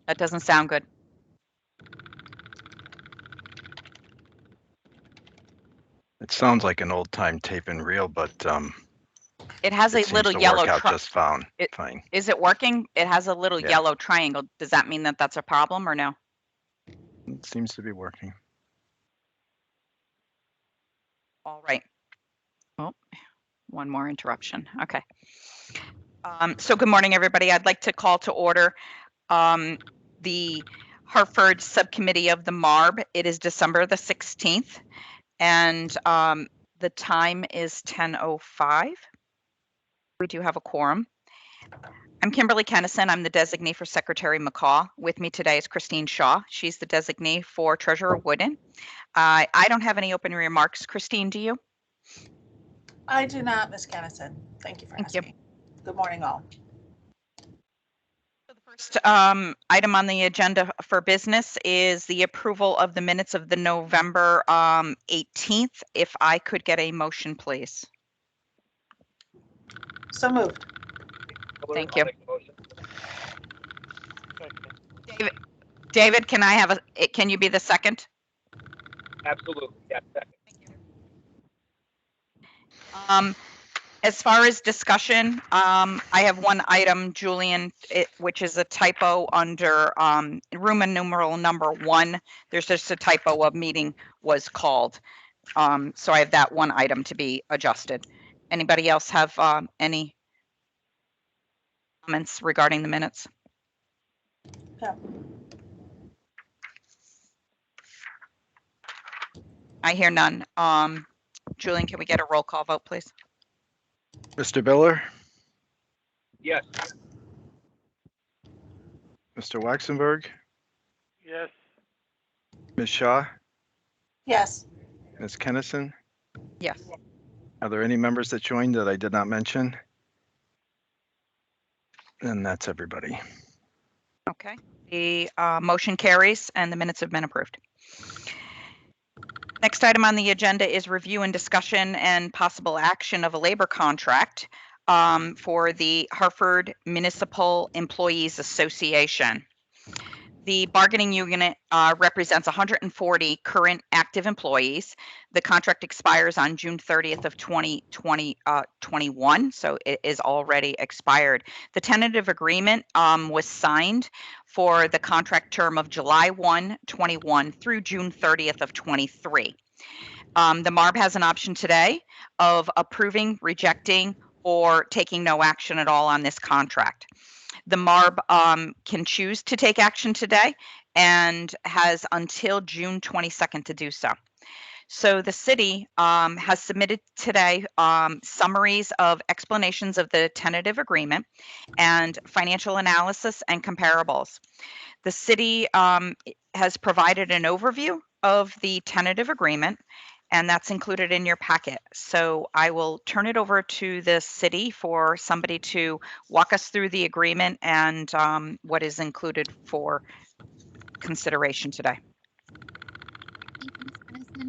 That doesn't sound good. It sounds like an old time tape and reel, but It has it a seems little to yellow work out just fine. Is it working? It has a little Yeah. yellow triangle. Does that mean that that's a problem or no? It seems to be working. All right. Oh, one more interruption. Okay. So good morning, everybody. I'd like to call to order the Hartford Subcommittee of the MARB. It is December the 16th, and the time is 10:05. We do have a quorum. I'm Kimberly Kennison. I'm the designee for Secretary McCaw. With me today is Christine Shaw. She's the designee for Treasurer Wooden. I don't have any opening remarks. Christine, do you? I do not, Ms. Kennison. Thank you for asking. Good morning, all. So the first item on the agenda for business is the approval of the minutes of the November 18th. If I could get a motion, please. So moved. Thank you. David, can you be the second? Absolutely. Yeah, second. As far as discussion, I have one item, Julian, which is a typo under Roman numeral number 1. There's just a typo of meeting was called. So I have that one item to be adjusted. Anybody else have any comments regarding the minutes? Yeah. I hear none. Julian, can we get a roll call vote, please? Mr. Biller, Yes. Mr. Waxenberg, Yes. Ms. Shaw, Yes. Ms. Kennison. Yes. Are there any members that joined that I did not mention? And that's everybody. Okay. The motion carries and the minutes have been approved. Next item on the agenda is review and discussion and possible action of a labor contract for the Hartford Municipal Employees Association. The bargaining unit represents 140 current active employees. The contract expires on June 30th of 2021, so it is already expired. The tentative agreement was signed for the contract term of July 1, 21 through June 30th of 23. The MARB has an option today of approving, rejecting, or taking no action at all on this contract. The MARB can choose to take action today and has until June 22nd to do so. So the city has submitted today summaries of explanations of the tentative agreement and financial analysis and comparables. The city has provided an overview of the tentative agreement, and that's included in your packet. So I will turn it over to the city for somebody to walk us through the agreement and what is included for consideration today.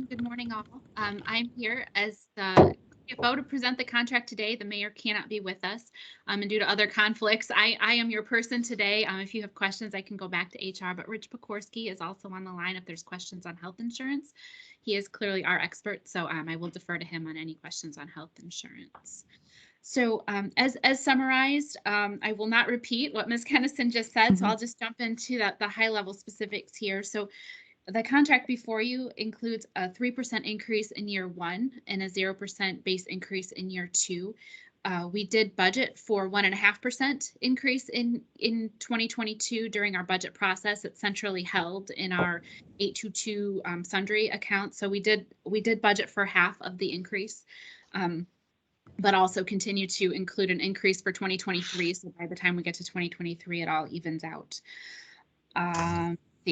Good morning, all. I'm here as the CFO to present the contract today. The mayor cannot be with us, and due to other conflicts, I am your person today. If you have questions, I can go back to HR, but Rich Pekorski is also on the line if there's questions on health insurance. He is clearly our expert, so I will defer to him on any questions on health insurance. So as summarized, I will not repeat what Ms. Kennison just said, so I'll just jump into the high level specifics here. So the contract before you includes a 3% increase in year 1 and a 0% base increase in year 2. We did budget for 1.5% increase in 2022 during our budget process. It's centrally held in our 822 sundry account. So we did budget for half of the increase, but also continue to include an increase for 2023. So by the time we get to 2023, it all evens out.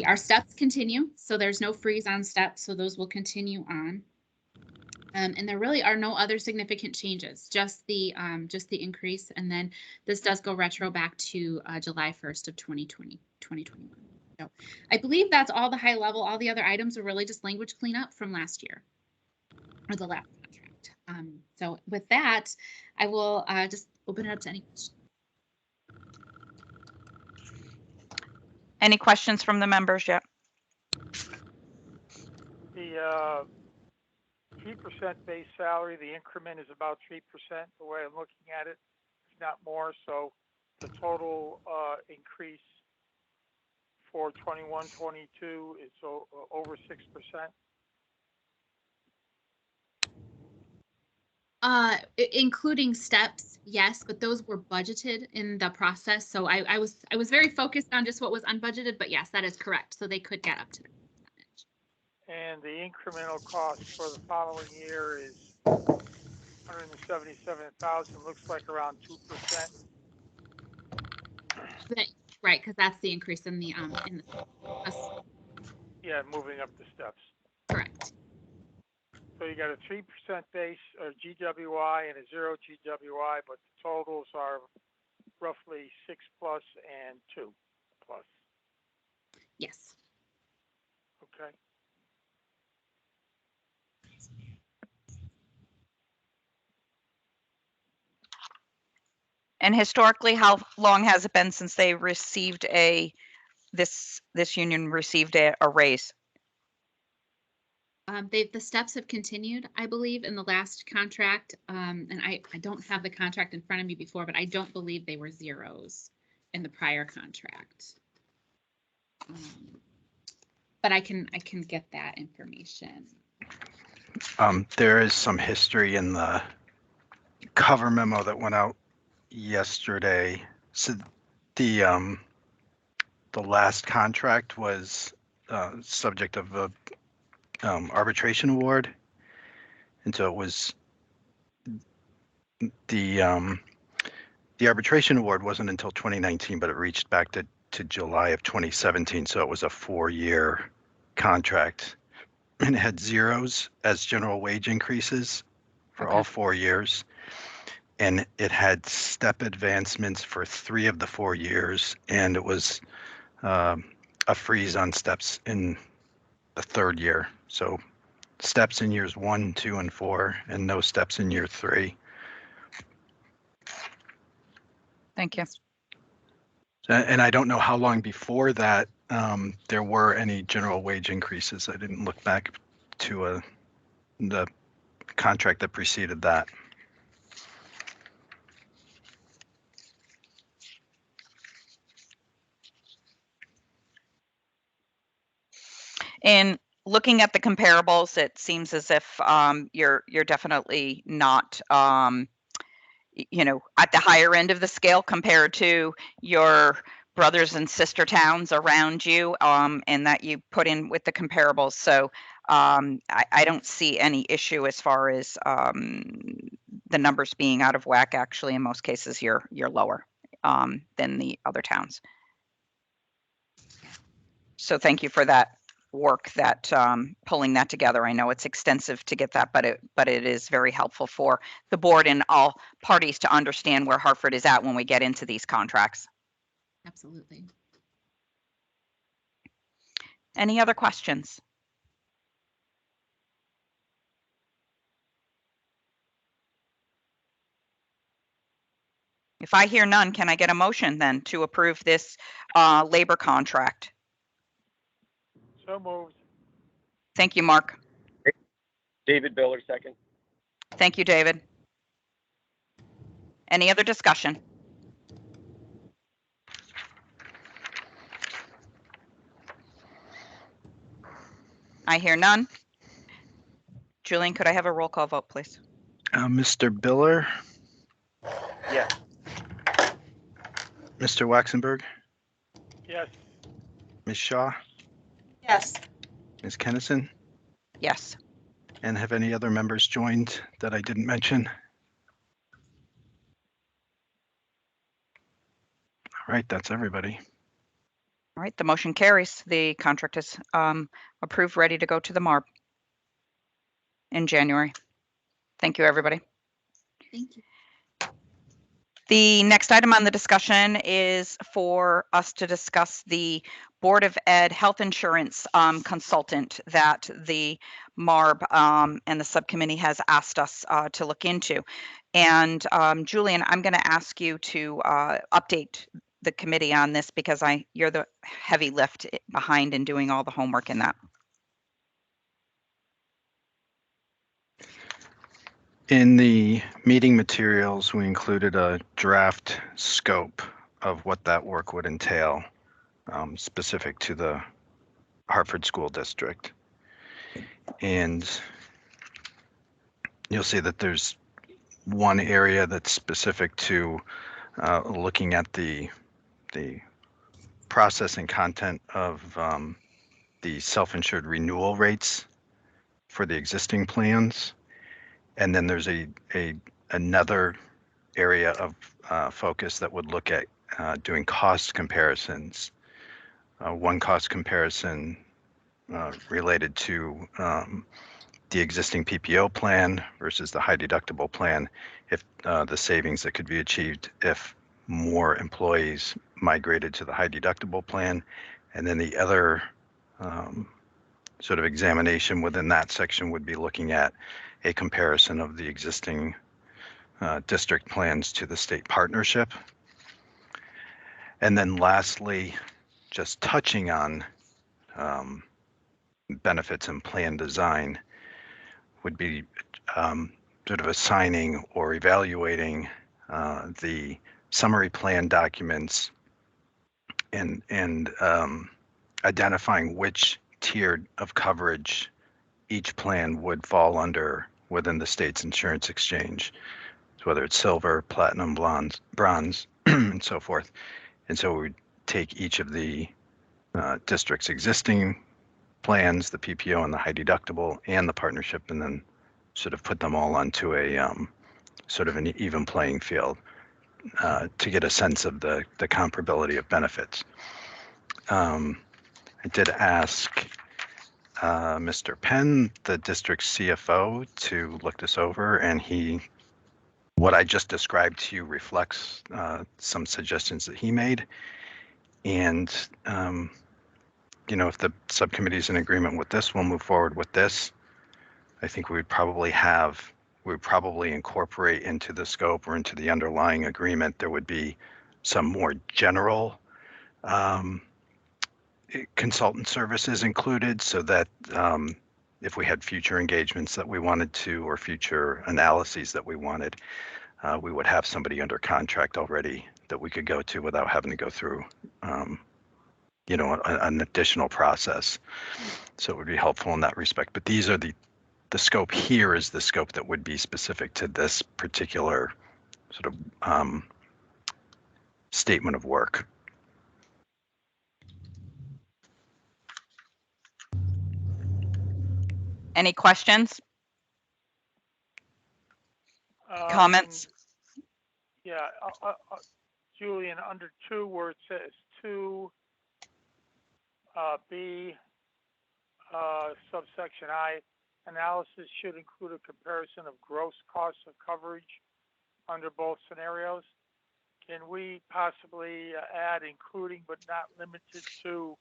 Our steps continue, so there's no freeze on steps, so those will continue on. And there really are no other significant changes, just the increase, and then this does go retro back to July 1st of 2021. So I believe that's all the high level. All the other items are really just language cleanup from last year, or the last contract. So with that, I will just open it up to any questions. Any questions from the members yet? The 3% base salary, the increment is about 3%, the way I'm looking at it, if not more. So the total increase for 21-22 is over 6%. Including steps, yes, but those were budgeted in the process. So I was very focused on just what was unbudgeted, but yes, that is correct. So they could get up to that percentage. And the incremental cost for the following year is 177,000. Looks like around 2%. Right, because that's the increase in the Yeah, moving up the steps. correct. So you got a 3% base GWI and a 0 GWI, but the totals are roughly 6+ and 2+. Yes. Okay. And historically, how long has it been since they received this union received a raise? The steps have continued, I believe, in the last contract. And I don't have the contract in front of me before, but I don't believe they were zeros in the prior contract. But I can get that information. There is some history in the cover memo that went out yesterday. So the last contract was subject of a arbitration award, and so it was the arbitration award wasn't until 2019, but it reached back to July of 2017. So it was a 4-year contract, and it had zeros as general wage increases for all 4 years. And it had step advancements for 3 of the 4 years, and it was a freeze on steps in the 3rd year. So steps in years 1, 2, and 4, and no steps in year 3. Thank you. And I don't know how long before that there were any general wage increases. I didn't look back to the contract that preceded that. In looking at the comparables, it seems as if you're definitely not at the higher end of the scale compared to your brothers and sister towns around you, and that you put in with the comparables. So I don't see any issue as far as the numbers being out of whack. Actually, in most cases, you're lower than the other towns. So thank you for that work, that pulling that together. I know it's extensive to get that, but it is very helpful for the board and all parties to understand where Hartford is at when we get into these contracts. Absolutely. Any other questions? If I hear none, can I get a motion then to approve this labor contract? So moved. Thank you, Mark. David Biller, second. Thank you, David. Any other discussion? I hear none. Julian, could I have a roll call vote, please? Mr. Biller, Yes. Mr. Waxenberg, Yes. Ms. Shaw, Yes. Ms. Kennison, Yes. and have any other members joined that I didn't mention? All right, that's everybody. All right, the motion carries. The contract is approved, ready to go to the MARB in January. Thank you, everybody. Thank you. The next item on the discussion is for us to discuss the Board of Ed health insurance consultant that the MARB and the subcommittee has asked us to look into. And Julian, I'm going to ask you to update the committee on this because you're the heavy lift behind in doing all the homework in that. In the meeting materials, we included a draft scope of what that work would entail, specific to the Hartford School District. And you'll see that there's one area that's specific to looking at the process and content of the self-insured renewal rates for the existing plans. And then there's another area of focus that would look at doing cost comparisons. One cost comparison related to the existing PPO plan versus the high deductible plan, if the savings that could be achieved if more employees migrated to the high deductible plan. And then the other sort of examination within that section would be looking at a comparison of the existing district plans to the state partnership. And then lastly, just touching on benefits and plan design would be sort of assigning or evaluating the summary plan documents and identifying which tier of coverage each plan would fall under within the state's insurance exchange, so whether it's silver, platinum, bronze, and so forth. And so we would take each of the district's existing plans, the PPO and the high deductible and the partnership, and then sort of put them all onto a sort of an even playing field to get a sense of the comparability of benefits. I did ask Mr. Penn, the district CFO, to look this over, and what I just described to you reflects some suggestions that he made. And if the subcommittee is in agreement with this, we'll move forward with this. I think we would probably incorporate into the scope or into the underlying agreement, there would be some more general consultant services included, so that if we had future engagements that we wanted to, or future analyses that we wanted, we would have somebody under contract already that we could go to without having to go through an additional process. So it would be helpful in that respect. But these are the scope here is the scope that would be specific to this particular sort of statement of work. Any questions? Comments? Yeah, Julian, under 2 where it says 2B, subsection I, analysis should include a comparison of gross costs of coverage under both scenarios. Can we possibly add including but not limited to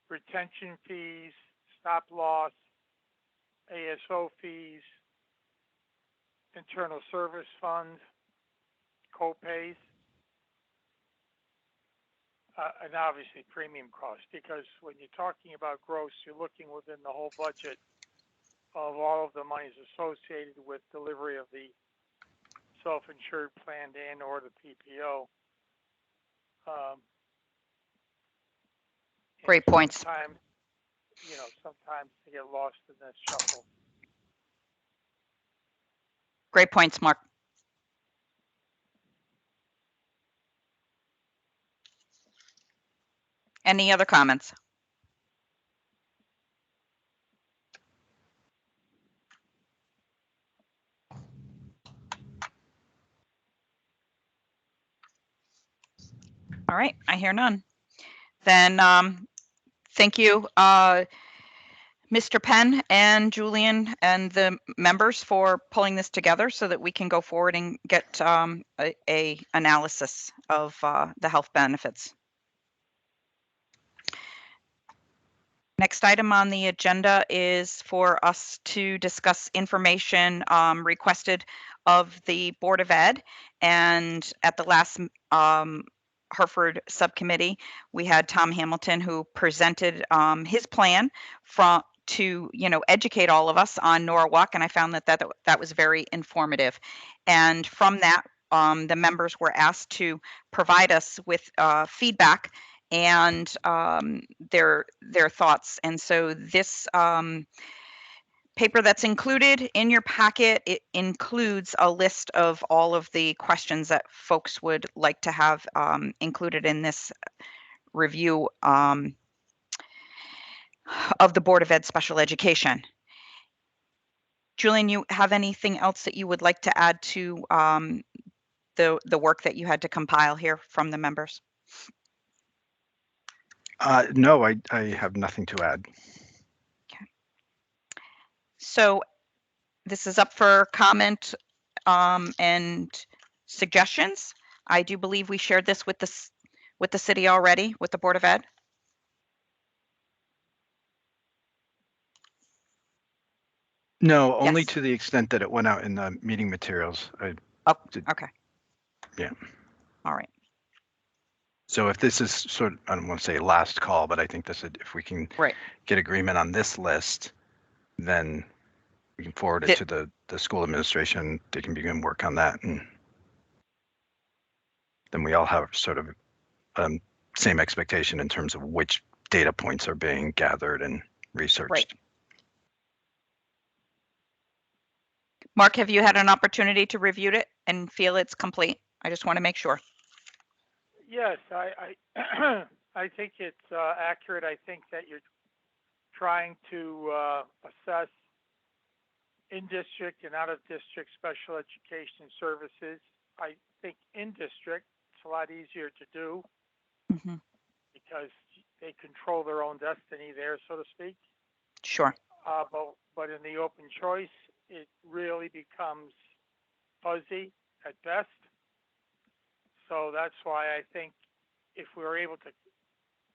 retention fees, stop loss, ASO fees, internal service fund, co-pays, and obviously premium costs, because when you're talking about gross, you're looking within the whole budget of all of the monies associated with delivery of the self-insured plan and or the PPO. Great points. Sometimes they get lost in this shuffle. Great points, Mark. Any other comments? All right, I hear none. Then thank you, Mr. Penn and Julian and the members for pulling this together so that we can go forward and get a analysis of the health benefits. Next item on the agenda is for us to discuss information requested of the Board of Ed. And at the last Hartford Subcommittee, we had Tom Hamilton, who presented his plan to educate all of us on Norwalk, and I found that was very informative. And from that, the members were asked to provide us with feedback and their thoughts. And so this paper that's included in your packet, it includes a list of all of the questions that folks would like to have included in this review of the Board of Ed Special Education. Julian, you have anything else that you would like to add to the work that you had to compile here from the members? No, I have nothing to add. Okay. So this is up for comment and suggestions. I do believe we shared this with the city already, with the Board of Ed. No, only Yes. to the extent that it went out in the meeting materials. Oh, okay. Yeah. All right. So if this is sort of, I don't want to say last call, but I think this is, if we can Right. get agreement on this list, then we can forward it to the school administration. They can begin work on that. And then we all have sort of same expectation in terms of which data points are being gathered and researched. Right. Mark, have you had an opportunity to review it and feel it's complete? I just want to make sure. Yes, I I think it's accurate. I think that you're trying to assess in-district and out-of-district special education services. I think in-district, it's a lot easier to do Mm-hmm. because they control their own destiny there, so to speak. Sure. But in the open choice, it really becomes fuzzy at best. So that's why I think if we were able to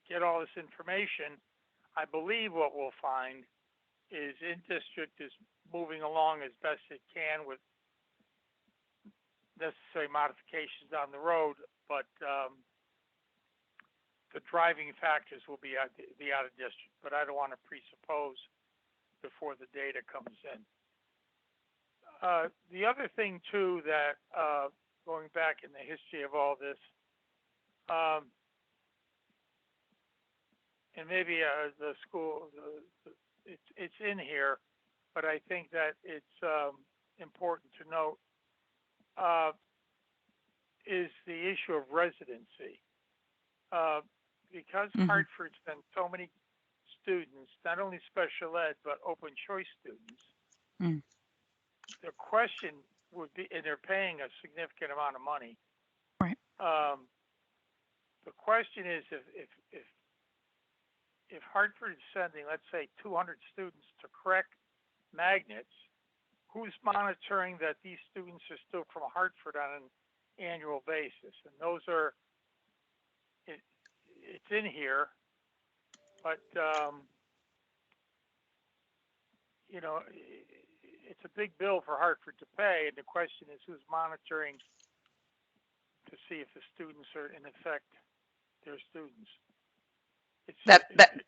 get all this information, I believe what we'll find is in-district is moving along as best it can with necessary modifications down the road, but the driving factors will be the out-of-district. But I don't want to presuppose before the data comes in. The other thing, too, that going back in the history of all this, and maybe the school, it's in here, but I think that it's important to note, is the issue of residency. Because Mhm. Hartford sends so many students, not only special ed, but open choice students, Mm. the question would be, and they're paying a significant amount of money. Right. The question is if Hartford is sending, let's say, 200 students to correct magnets, who's monitoring that these students are still from Hartford on an annual basis? And those are, it's in here, but you know, it's a big bill for Hartford to pay, and the question is who's monitoring to see if the students are in effect their students.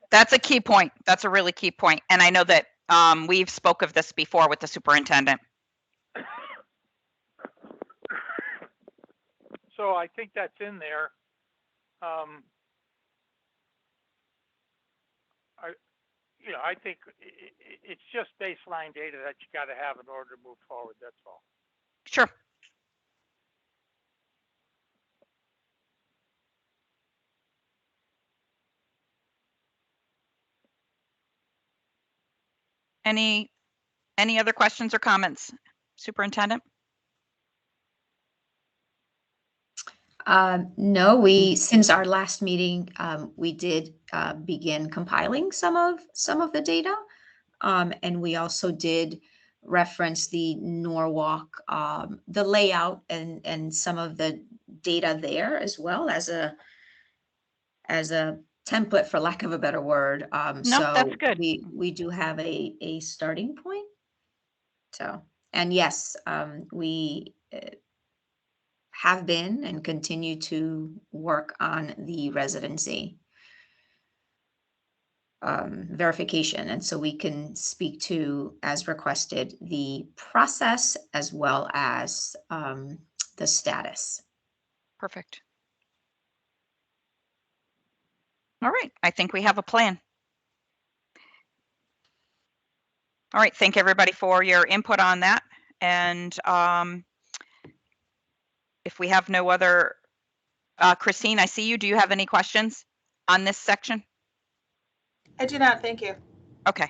That's a key point. That's a really key point. And I know that we've spoke of this before with the superintendent. So I think that's in there. I think it's just baseline data that you got to have in order to move forward. That's all. Sure. Any other questions or comments, Superintendent? No, since our last meeting, we did begin compiling some of the data. And we also did reference the Norwalk, the layout and some of the data there as well as a template, for lack of a better word. No, that's So good. we do have a starting point. So, and yes, we have been and continue to work on the residency verification. And so we can speak to, as requested, the process as well as the status. Perfect. All right. I think we have a plan. All right. Thank everybody for your input on that. And if we have no other, Christine, I see you. Do you have any questions on this section? I do not, thank you. Okay.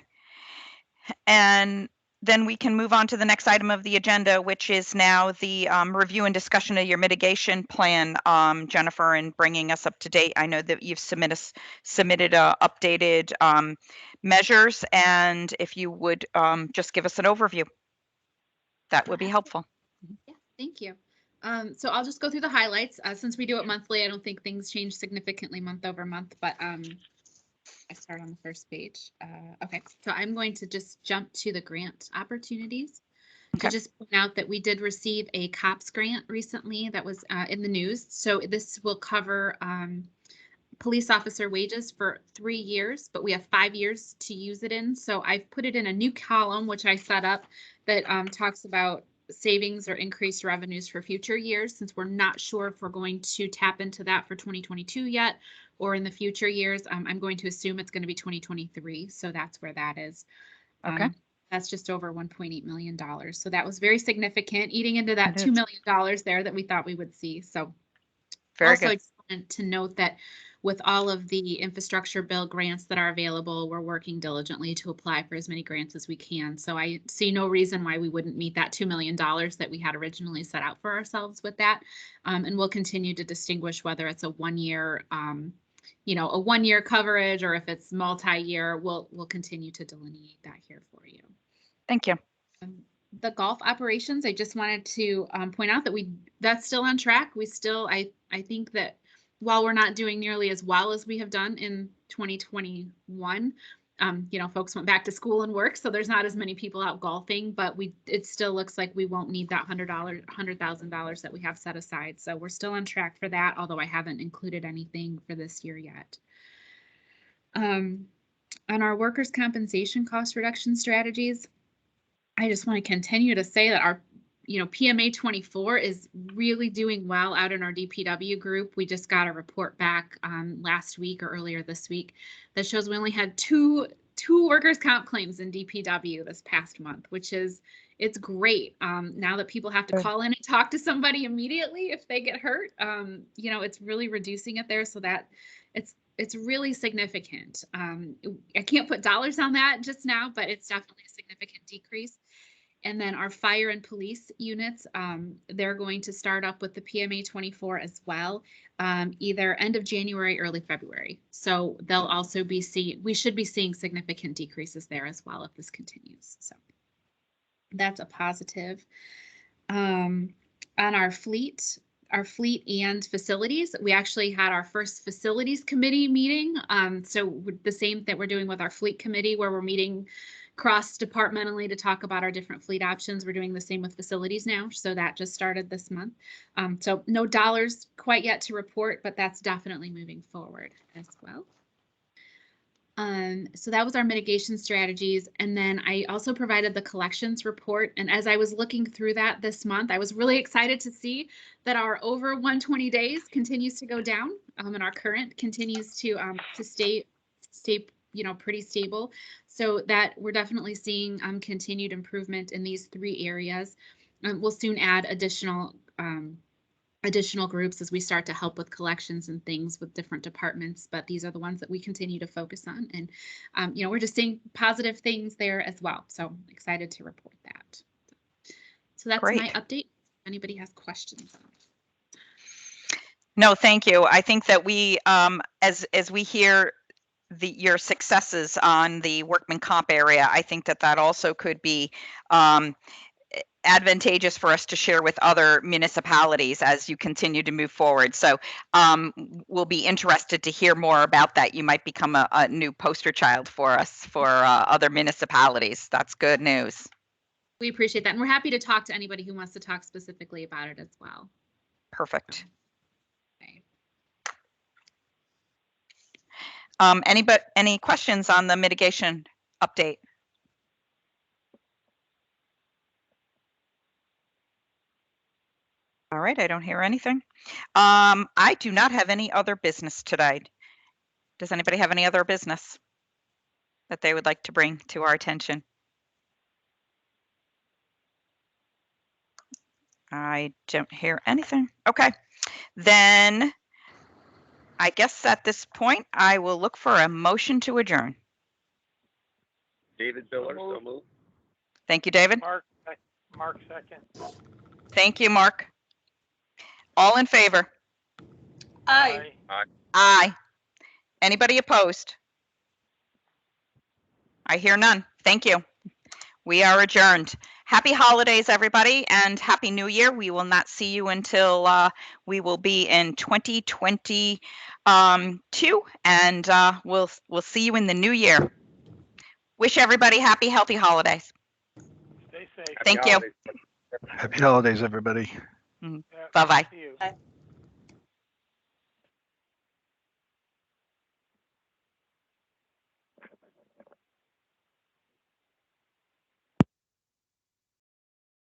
And then we can move on to the next item of the agenda, which is now the review and discussion of your mitigation plan, Jennifer, and bringing us up to date. I know that you've submitted updated measures, and if you would just give us an overview, that would be helpful. Yeah, thank you. So I'll just go through the highlights. Since we do it monthly, I don't think things change significantly month over month, but I start on the first page. Okay, so I'm going to just jump to the grant opportunities. Okay. To just point out that we did receive a COPS grant recently that was in the news. So this will cover police officer wages for 3 years, but we have 5 years to use it in. So I've put it in a new column, which I set up, that talks about savings or increased revenues for future years, since we're not sure if we're going to tap into that for 2022 yet, or in the future years. I'm going to assume it's going to be 2023. So that's where that is. Okay. That's just over $1.8 million. So that was very significant, eating into that It $2 is. million there that we thought we would see. So Very also, good. I just wanted to note that with all of the infrastructure bill grants that are available, we're working diligently to apply for as many grants as we can. So I see no reason why we wouldn't meet that $2 million that we had originally set out for ourselves with that. And we'll continue to distinguish whether it's a 1 year, a 1 year coverage, or if it's multi-year. We'll continue to delineate that here for you. Thank you. The golf operations, I just wanted to point out that that's still on track. We still, I think that while we're not doing nearly as well as we have done in 2021, folks went back to school and work, so there's not as many people out golfing, but it still looks like we won't need that $100,000 that we have set aside. So we're still on track for that, although I haven't included anything for this year yet. On our workers' compensation cost reduction strategies, I just want to continue to say that our, PMA 24 is really doing well out in our DPW group. We just got a report back last week or earlier this week that shows we only had two workers' comp claims in DPW this past month, it's great. Now that people have to call in and talk to somebody immediately if they get hurt, it's really reducing it there, so that it's really significant. I can't put dollars on that just now, but it's definitely a significant decrease. And then our fire and police units, they're going to start up with the PMA 24 as well, either end of January, early February. So they'll also we should be seeing significant decreases there as well if this continues. So that's a positive. On our fleet and facilities, we actually had our first facilities committee meeting. So the same that we're doing with our fleet committee, where we're meeting cross-departmentally to talk about our different fleet options. We're doing the same with facilities now. So that just started this month. So no dollars quite yet to report, but that's definitely moving forward as well. So that was our mitigation strategies. And then I also provided the collections report. And as I was looking through that this month, I was really excited to see that our over 120 days continues to go down, and our current continues to stay pretty stable. So that we're definitely seeing continued improvement in these 3 areas. We'll soon add additional groups as we start to help with collections and things with different departments, but these are the ones that we continue to focus on. And, we're just seeing positive things there as well. So excited to report that. So that's Great. my update. If anybody has questions. No, thank you. I think that we, as we hear your successes on the workman comp area, I think that also could be advantageous for us to share with other municipalities as you continue to move forward. So we'll be interested to hear more about that. You might become a new poster child for us for other municipalities. That's good news. We appreciate that. And we're happy to talk to anybody who wants to talk specifically about it as well. Perfect. Okay. Any questions on the mitigation update? All right, I don't hear anything. I do not have any other business today. Does anybody have any other business that they would like to bring to our attention? I don't hear anything. Okay, then I guess at this point, I will look for a motion to adjourn. David Biller, so moved. Thank you, David. Mark second. Thank you, Mark. All in favor? Aye. Aye. Anybody opposed? I hear none. Thank you. We are adjourned. Happy holidays, everybody, and Happy New Year. We will not see you until we will be in 2022, and we'll see you in the new year. Wish everybody happy, healthy holidays. Stay safe. Thank you. Happy holidays, everybody. Yeah, Bye-bye. see you. Aye.